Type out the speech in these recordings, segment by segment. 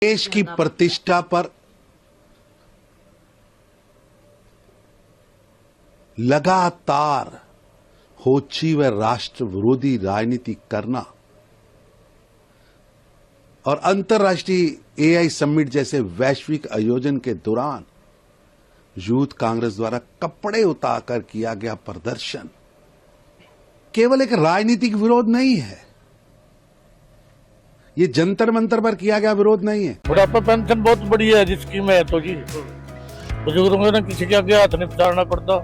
देश की प्रतिष्ठा पर लगातार होची व राष्ट्र विरोधी राजनीति करना और अंतर्राष्ट्रीय एआई समिट जैसे वैश्विक आयोजन के दौरान यूथ कांग्रेस द्वारा कपड़े उतारकर किया गया प्रदर्शन केवल एक राजनीतिक विरोध नहीं है। ये जंतर मंतर पर किया गया विरोध नहीं है। बुढ़ापा पेंशन बहुत बढ़िया है जिसकी मैं तो जी बुजुर्गों ने किसी के आगे हाथ नहीं पसारना पड़ता।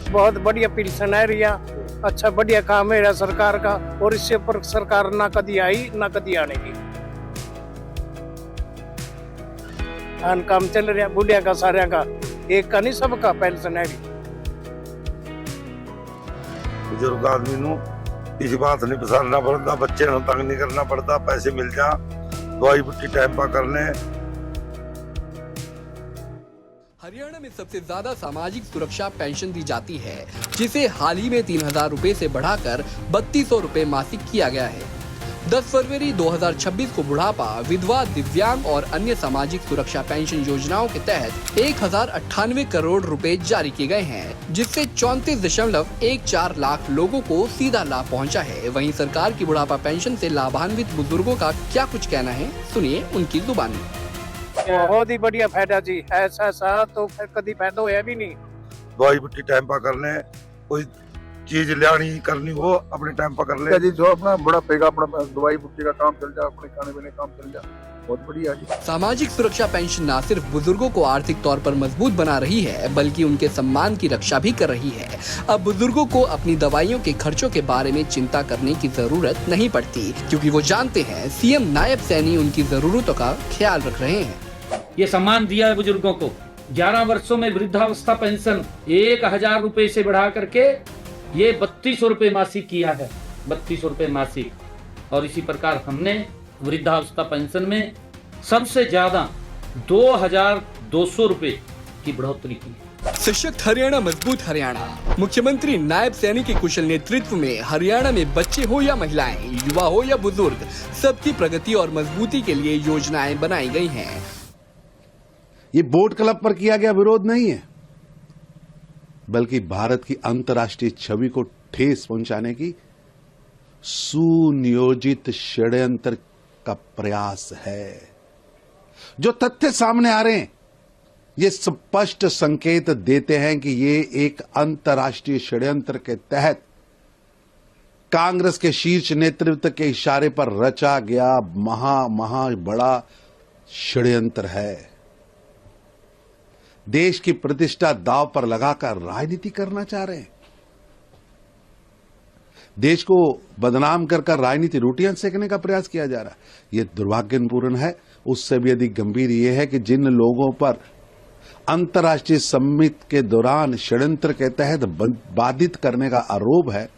बहुत बढ़िया पेंशन है रिया, अच्छा बढ़िया काम है सरकार का और इससे ऊपर सरकार ना कभी आई ना कभी आने की। काम चल रहा बुढ़िया का सारे का, एक का नहीं सबका पेंशन है। बुजुर्ग आदमी नु किसी बात नहीं पसारना पड़ता, बच्चे नु तंग नहीं करना पड़ता, पैसे मिल जा दवाई बुट्टी टाइम पर करने। हरियाणा में सबसे ज्यादा सामाजिक सुरक्षा पेंशन दी जाती है, जिसे हाल ही में 3,000 रुपए से बढ़ाकर 3,200 रुपए मासिक किया गया है। 10 फरवरी 2026 को बुढ़ापा, विधवा, दिव्यांग और अन्य सामाजिक सुरक्षा पेंशन योजनाओं के तहत 1,098 करोड़ रुपए जारी किए गए हैं, जिससे 34.14 लाख लोगों को सीधा लाभ पहुंचा है। वहीं सरकार की बुढ़ापा पेंशन से लाभान्वित बुजुर्गों का क्या कुछ कहना है, सुनिए उनकी जुबानी। बहुत ही बढ़िया फायदा जी, ऐसा तो कभी फायदा होया भी नहीं। दवाई बुट्टी टाइम पर करने, कोई चीज लियानी करनी हो अपने टाइम पर कर ले जी। जो अपना बड़ा पेगा अपना दवाई बुट्टी का काम चल जा, अपने खाने पीने काम चल जा, बहुत बढ़िया जी। सामाजिक सुरक्षा पेंशन न सिर्फ बुजुर्गों को आर्थिक तौर पर मजबूत बना रही है, बल्कि उनके सम्मान की रक्षा भी कर रही है। अब बुजुर्गों को अपनी दवाइयों के खर्चों के बारे में चिंता करने की जरूरत नहीं पड़ती, क्योंकि वो जानते हैं सीएम नायब सैनी उनकी जरूरतों का ख्याल रख रहे हैं। ये सम्मान दिया है बुजुर्गों को। 11 वर्षों में वृद्धावस्था पेंशन 1,000 रुपए से बढ़ा करके ये 3,200 रुपए मासिक किया है, 3,200 रुपए मासिक। और इसी प्रकार हमने वृद्धावस्था पेंशन में सबसे ज्यादा 2,200 रुपए की बढ़ोतरी की। सशक्त हरियाणा, मजबूत हरियाणा। मुख्यमंत्री नायब सैनी के कुशल नेतृत्व में हरियाणा में बच्चे हो या महिलाएं, युवा हो या बुजुर्ग, सबकी प्रगति और मजबूती के लिए योजनाएं बनाई गई हैं। ये बोट क्लब पर किया गया विरोध नहीं है, बल्कि भारत की अंतर्राष्ट्रीय छवि को ठेस पहुंचाने की सुनियोजित षड्यंत्र का प्रयास है। जो तथ्य सामने आ रहे हैं ये स्पष्ट संकेत देते हैं कि ये एक अंतर्राष्ट्रीय षड्यंत्र के तहत कांग्रेस के शीर्ष नेतृत्व के इशारे पर रचा गया महा बड़ा षड्यंत्र है। देश की प्रतिष्ठा दांव पर लगाकर राजनीति करना चाह रहे हैं। देश को बदनाम कर राजनीति रोटियां सेकने का प्रयास किया जा रहा है। यह दुर्भाग्यपूर्ण है। उससे भी अधिक गंभीर यह है कि जिन लोगों पर अंतर्राष्ट्रीय समिट के दौरान षड्यंत्र के तहत बाधित करने का आरोप है,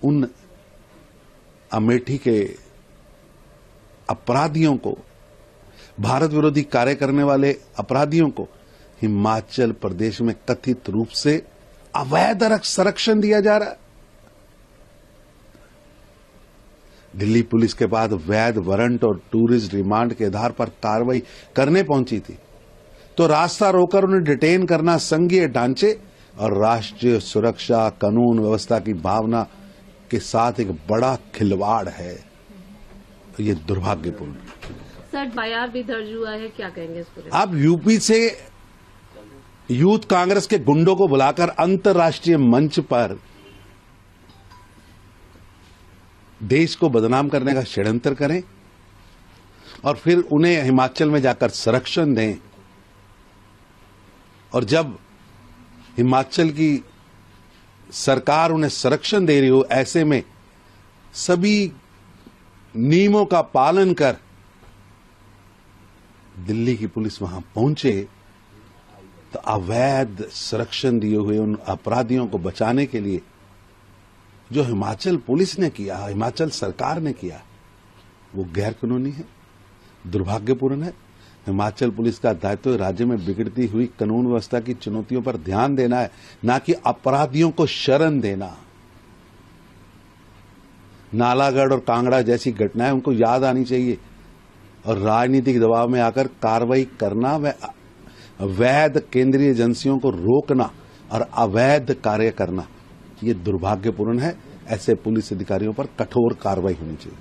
उन अमेठी के अपराधियों को, भारत विरोधी कार्य करने वाले अपराधियों को हिमाचल प्रदेश में कथित रूप से अवैध संरक्षण दिया जा रहा है। दिल्ली पुलिस के बाद वैध वारंट और टूरिस्ट रिमांड के आधार पर कार्रवाई करने पहुंची थी, तो रास्ता रोकर उन्हें डिटेन करना संघीय ढांचे और राष्ट्रीय सुरक्षा, कानून व्यवस्था की भावना के साथ एक बड़ा खिलवाड़ है। ये दुर्भाग्यपूर्ण है। सर, एफआईआर भी दर्ज हुआ है, क्या कहेंगे इस पर? अब यूपी से यूथ कांग्रेस के गुंडों को बुलाकर अंतर्राष्ट्रीय मंच पर देश को बदनाम करने का षड्यंत्र करें और फिर उन्हें हिमाचल में जाकर संरक्षण दें। और जब हिमाचल की सरकार उन्हें संरक्षण दे रही हो, ऐसे में सभी नियमों का पालन कर दिल्ली की पुलिस वहां पहुंचे, तो अवैध संरक्षण दिए हुए उन अपराधियों को बचाने के लिए जो हिमाचल पुलिस ने किया, हिमाचल सरकार ने किया, वो गैर कानूनी है, दुर्भाग्यपूर्ण है। हिमाचल पुलिस का दायित्व राज्य में बिगड़ती हुई कानून व्यवस्था की चुनौतियों पर ध्यान देना है, न कि अपराधियों को शरण देना। नालागढ़ और कांगड़ा जैसी घटनाएं उनको याद आनी चाहिए और राजनीतिक दबाव में आकर कार्रवाई करना व अवैध केंद्रीय एजेंसियों को रोकना और अवैध कार्य करना ये दुर्भाग्यपूर्ण है। ऐसे पुलिस अधिकारियों पर कठोर कार्रवाई होनी चाहिए।